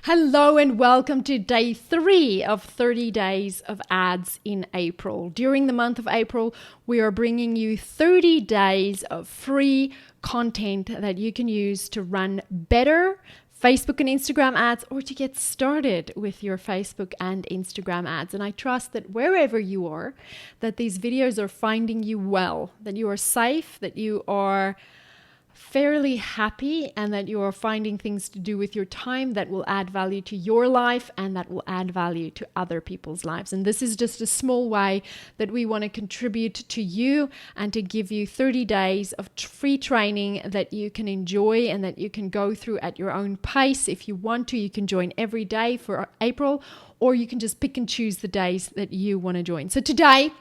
Hello and welcome to day 3 of 30 days of ads in April. During the month of April, we are bringing you 30 days of free content that you can use to run better Facebook and Instagram ads or to get started with your Facebook and Instagram ads. And I trust that wherever you are, that these videos are finding you well, that you are safe, that you are fairly happy, and that you are finding things to do with your time that will add value to your life and that will add value to other people's lives. And this is just a small way that we want to contribute to you and to give you 30 days of free training that you can enjoy and that you can go through at your own pace. If you want to, you can join every day for April, or you can just pick and choose the days that you want to join. So today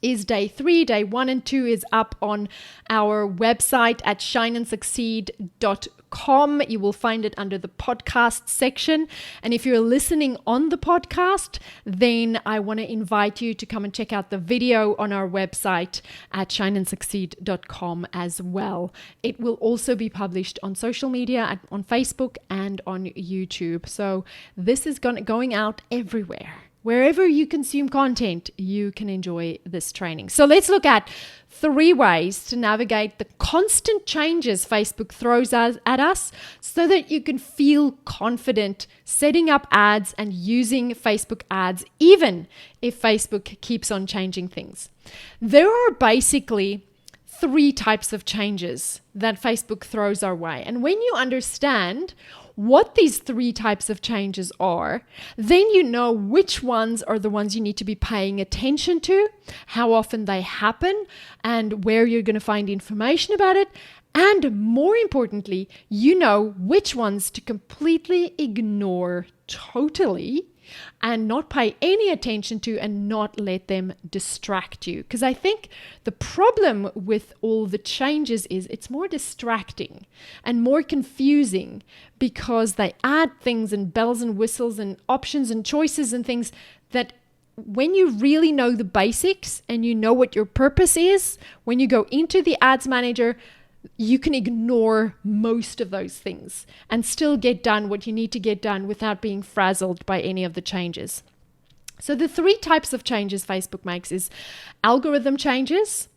is day 3. Day 1 and 2 is up on our website at shineandsucceed.com. You will find it under the podcast section. And if you're listening on the podcast, then I want to invite you to come and check out the video on our website at shineandsucceed.com as well. It will also be published on social media, on Facebook and on YouTube. So this is going out everywhere. Wherever you consume content, you can enjoy this training. So let's look at 3 ways to navigate the constant changes Facebook throws at us so that you can feel confident setting up ads and using Facebook ads, even if Facebook keeps on changing things. There are basically 3 types of changes that Facebook throws our way. And when you understand what these 3 types of changes are, then you know which ones are the ones you need to be paying attention to, how often they happen, and where you're going to find information about it. And more importantly, you know which ones to completely ignore totally and not pay any attention to and not let them distract you. Because I think the problem with all the changes is it's more distracting and more confusing because they add things and bells and whistles and options and choices and things that when you really know the basics and you know what your purpose is, when you go into the ads manager, you can ignore most of those things and still get done what you need to get done without being frazzled by any of the changes. So the 3 types of changes Facebook makes is algorithm changes,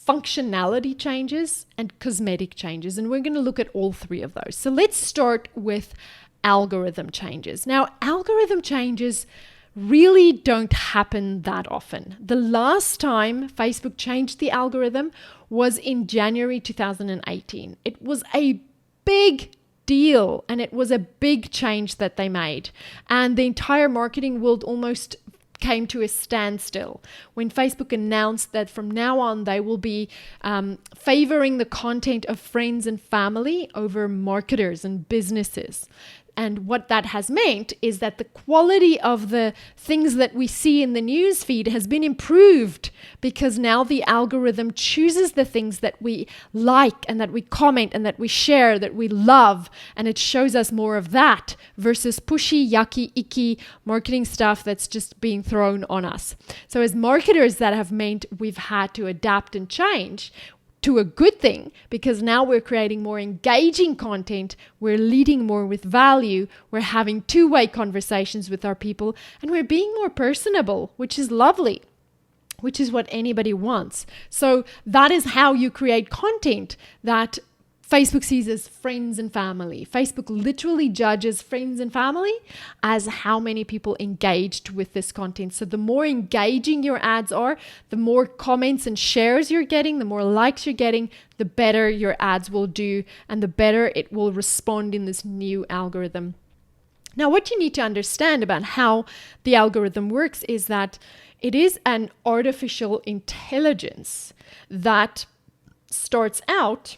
functionality changes, and cosmetic changes. And we're going to look at all 3 of those. So let's start with algorithm changes. Now, algorithm changes really don't happen that often. The last time Facebook changed the algorithm was in January 2018. It was a big deal and it was a big change that they made. And the entire marketing world almost came to a standstill when Facebook announced that from now on they will be favoring the content of friends and family over marketers and businesses. And what that has meant is that the quality of the things that we see in the news feed has been improved because now the algorithm chooses the things that we like and that we comment and that we share, that we love, and it shows us more of that versus pushy, yucky, icky marketing stuff that's just being thrown on us. So as marketers, that have meant we've had to adapt and change to a good thing because now we're creating more engaging content, we're leading more with value, we're having 2-way conversations with our people, and we're being more personable, which is lovely, which is what anybody wants. So that is how you create content that Facebook sees as friends and family. Facebook literally judges friends and family as how many people engaged with this content. So the more engaging your ads are, the more comments and shares you're getting, the more likes you're getting, the better your ads will do and the better it will respond in this new algorithm. Now, what you need to understand about how the algorithm works is that it is an artificial intelligence that starts out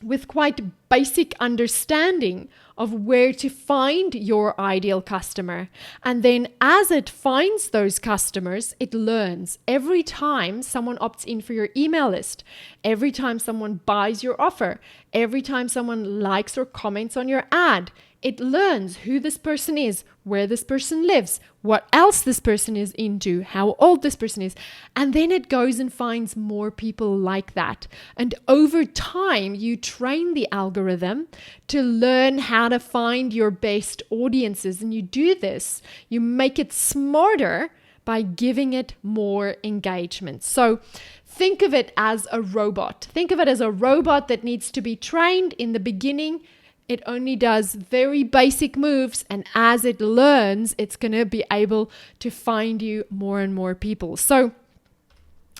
with quite basic understanding of where to find your ideal customer. And then as it finds those customers, it learns every time someone opts in for your email list, every time someone buys your offer, every time someone likes or comments on your ad, It learns who this person is, where this person lives, what else this person is into, how old this person is. And then it goes and finds more people like that. And over time, you train the algorithm to learn how to find your best audiences. And you do this, you make it smarter by giving it more engagement. So think of it as a robot. Think of it as a robot that needs to be trained in the beginning. It only does very basic moves, and as it learns, it's going to be able to find you more and more people. So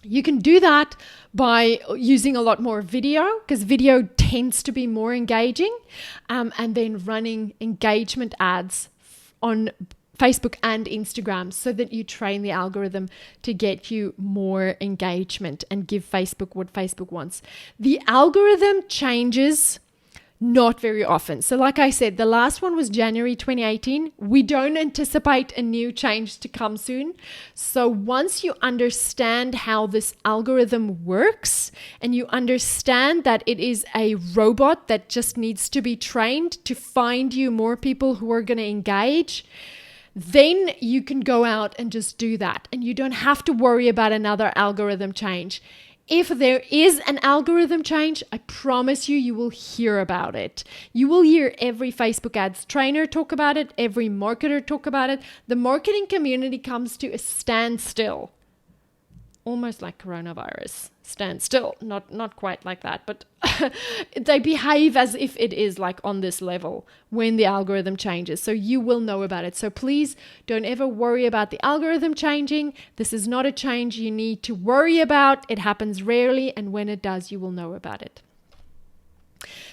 you can do that by using a lot more video, because video tends to be more engaging, and then running engagement ads on Facebook and Instagram so that you train the algorithm to get you more engagement and give Facebook what Facebook wants. The algorithm changes not very often. So like I said, the last one was January 2018. We don't anticipate a new change to come soon. So once you understand how this algorithm works and you understand that it is a robot that just needs to be trained to find you more people who are going to engage, then you can go out and just do that. And you don't have to worry about another algorithm change. If there is an algorithm change, I promise you will hear about it. You will hear every Facebook ads trainer talk about it, every marketer talk about it. The marketing community comes to a standstill. Almost like coronavirus. Stand still. Not quite like that, but they behave as if it is like on this level when the algorithm changes. So you will know about it. So please don't ever worry about the algorithm changing. This is not a change you need to worry about. It happens rarely, and when it does, you will know about it.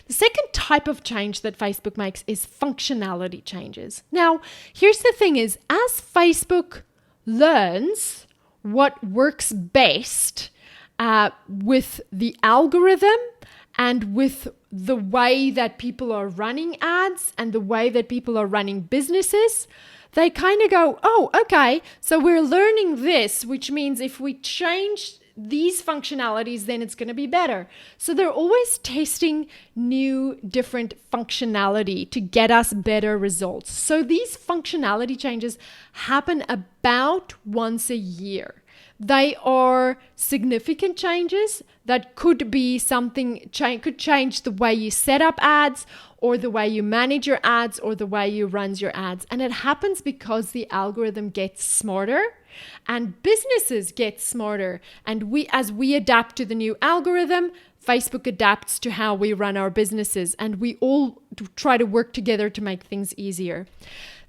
The second type of change that Facebook makes is functionality changes. Now, here's the thing is, as Facebook learns what works best with the algorithm and with the way that people are running ads and the way that people are running businesses, they kind of go, oh, okay, so we're learning this, which means if we change these functionalities, then it's going to be better. So they're always testing new, different functionality to get us better results. So these functionality changes happen about once a year. They are significant changes that could be something, could change the way you set up ads or the way you manage your ads or the way you run your ads. And it happens because the algorithm gets smarter and businesses get smarter. And as we adapt to the new algorithm, Facebook adapts to how we run our businesses, and we all try to work together to make things easier.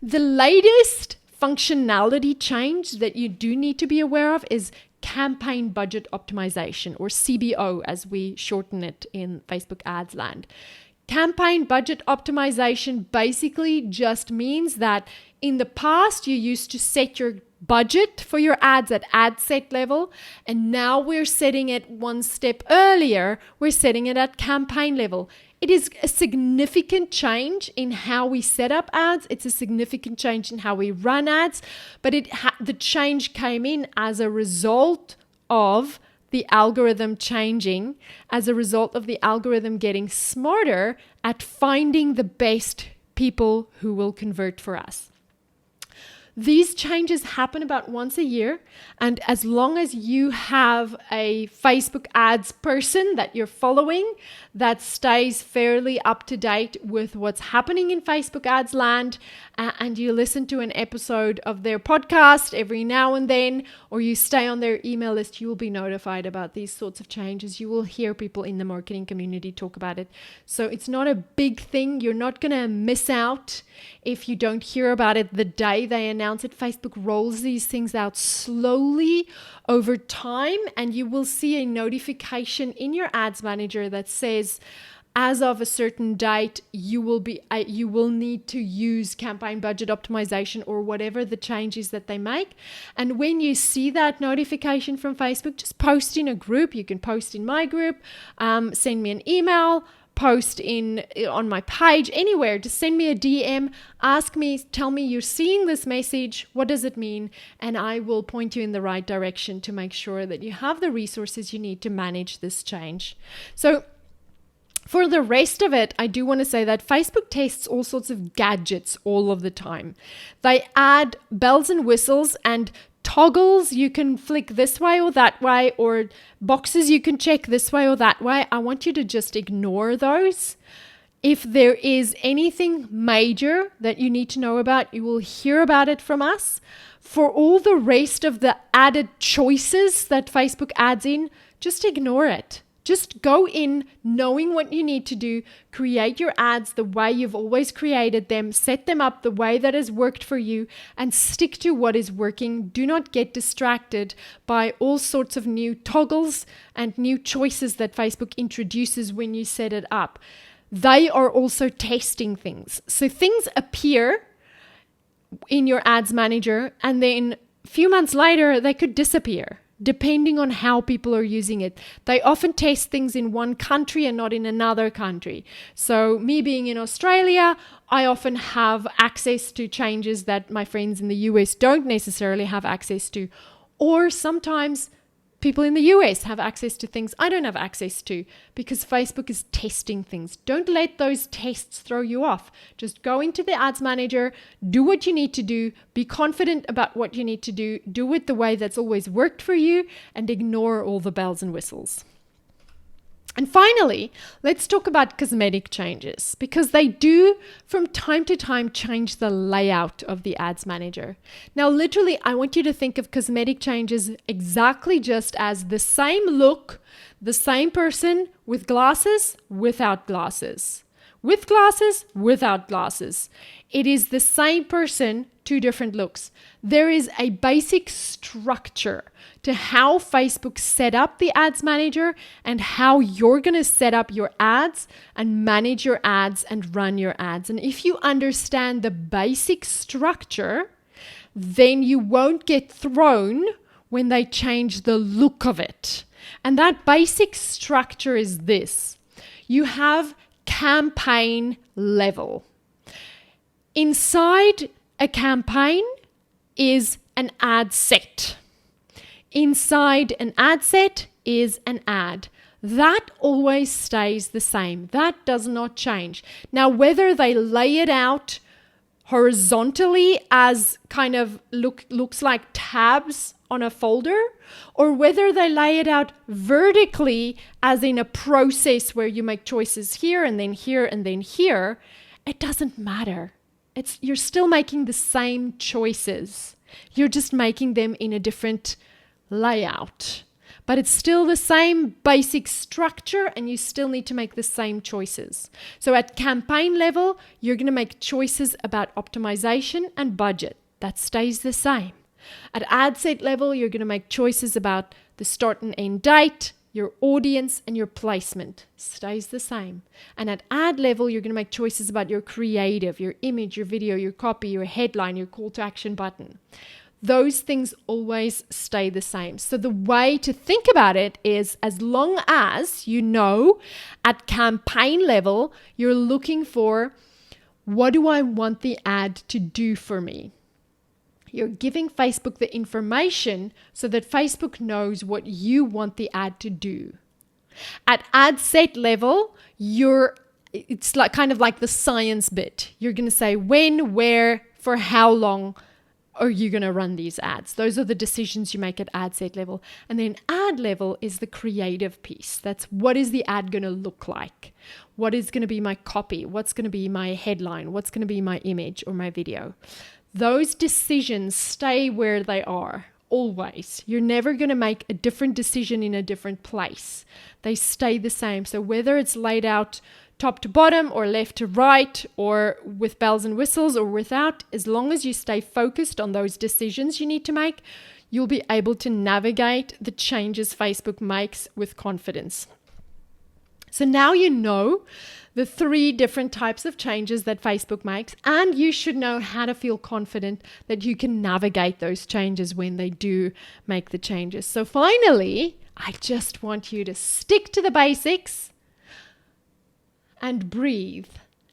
The latest functionality change that you do need to be aware of is campaign budget optimization, or CBO as we shorten it in Facebook ads land. Campaign budget optimization basically just means that in the past you used to set your budget for your ads at ad set level, and now we're setting it one step earlier. We're setting it at campaign level. It is a significant change in how we set up ads. It's a significant change in how we run ads, but the change came in as a result of the algorithm changing, as a result of the algorithm getting smarter at finding the best people who will convert for us. These changes happen about once a year, and as long as you have a Facebook ads person that you're following that stays fairly up to date with what's happening in Facebook ads land, and you listen to an episode of their podcast every now and then, or you stay on their email list, you will be notified about these sorts of changes. You will hear people in the marketing community talk about it. So it's not a big thing. You're not going to miss out if you don't hear about it the day they announce it. Facebook rolls these things out slowly over time, and you will see a notification in your ads manager that says, as of a certain date, you will need to use campaign budget optimization or whatever the changes that they make. And when you see that notification from Facebook, just post in a group. You can post in my group, send me an email, post on my page, anywhere. Just send me a DM, ask me, tell me you're seeing this message, what does it mean? And I will point you in the right direction to make sure that you have the resources you need to manage this change. So For the rest of it, I do want to say that Facebook tests all sorts of gadgets all of the time. They add bells and whistles and toggles you can flick this way or that way, or boxes you can check this way or that way. I want you to just ignore those. If there is anything major that you need to know about, you will hear about it from us. For all the rest of the added choices that Facebook adds in, just ignore it. Just go in knowing what you need to do, create your ads the way you've always created them, set them up the way that has worked for you, and stick to what is working. Do not get distracted by all sorts of new toggles and new choices that Facebook introduces when you set it up. They are also testing things. So things appear in your ads manager, and then a few months later, they could disappear, depending on how people are using it. They often test things in one country and not in another country. So me being in Australia, I often have access to changes that my friends in the US don't necessarily have access to. Or sometimes people in the US have access to things I don't have access to because Facebook is testing things. Don't let those tests throw you off. Just go into the ads manager, do what you need to do, be confident about what you need to do it the way that's always worked for you, and ignore all the bells and whistles. And finally, let's talk about cosmetic changes, because they do from time to time change the layout of the ads manager. Now, literally, I want you to think of cosmetic changes exactly just as the same look, the same person with glasses, without glasses. With glasses, without glasses. It is the same person, two different looks. There is a basic structure to how Facebook set up the ads manager and how you're going to set up your ads and manage your ads and run your ads. And if you understand the basic structure, then you won't get thrown when they change the look of it. And that basic structure is this. You have campaign level. Inside a campaign is an ad set. Inside an ad set is an ad. That always stays the same. That does not change. Now, whether they lay it out horizontally as kind of looks like tabs on a folder, or whether they lay it out vertically as in a process where you make choices here and then here and then here, it doesn't matter. You're still making the same choices. You're just making them in a different layout. But it's still the same basic structure, and you still need to make the same choices. So at campaign level, you're going to make choices about optimization and budget. That stays the same. At ad set level, you're going to make choices about the start and end date, your audience, and your placement. Stays the same. And at ad level, you're going to make choices about your creative, your image, your video, your copy, your headline, your call to action button. Those things always stay the same. So the way to think about it is, as long as you know at campaign level, you're looking for, what do I want the ad to do for me? You're giving Facebook the information so that Facebook knows what you want the ad to do. At ad set level, it's like kind of like the science bit. You're going to say when, where, for how long are you going to run these ads? Those are the decisions you make at ad set level. And then ad level is the creative piece. That's what is the ad going to look like? What is going to be my copy? What's going to be my headline? What's going to be my image or my video? Those decisions stay where they are, always. You're never going to make a different decision in a different place. They stay the same. So whether it's laid out top to bottom or left to right or with bells and whistles or without, as long as you stay focused on those decisions you need to make, you'll be able to navigate the changes Facebook makes with confidence. So now you know the 3 different types of changes that Facebook makes, and you should know how to feel confident that you can navigate those changes when they do make the changes. So finally, I just want you to stick to the basics and breathe.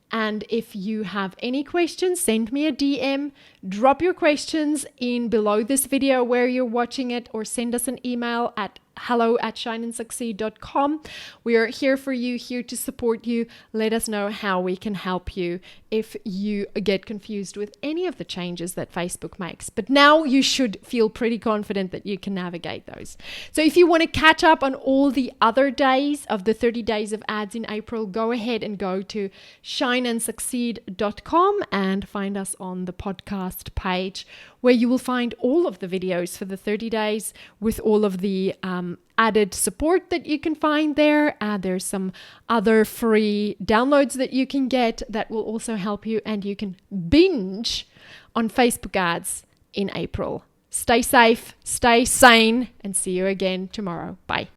And if you have any questions, send me a DM, drop your questions in below this video where you're watching it, or send us an email at hello@shineandsucceed.com. We are here for you, here to support you. Let us know how we can help you if you get confused with any of the changes that Facebook makes. But now you should feel pretty confident that you can navigate those. So if you want to catch up on all the other days of the 30 days of ads in April, go ahead and go to shineandsucceed.com and find us on the podcast page, where you will find all of the videos for the 30 days with all of the added support that you can find there. There's some other free downloads that you can get that will also help you, and you can binge on Facebook ads in April. Stay safe, stay sane, and see you again tomorrow. Bye.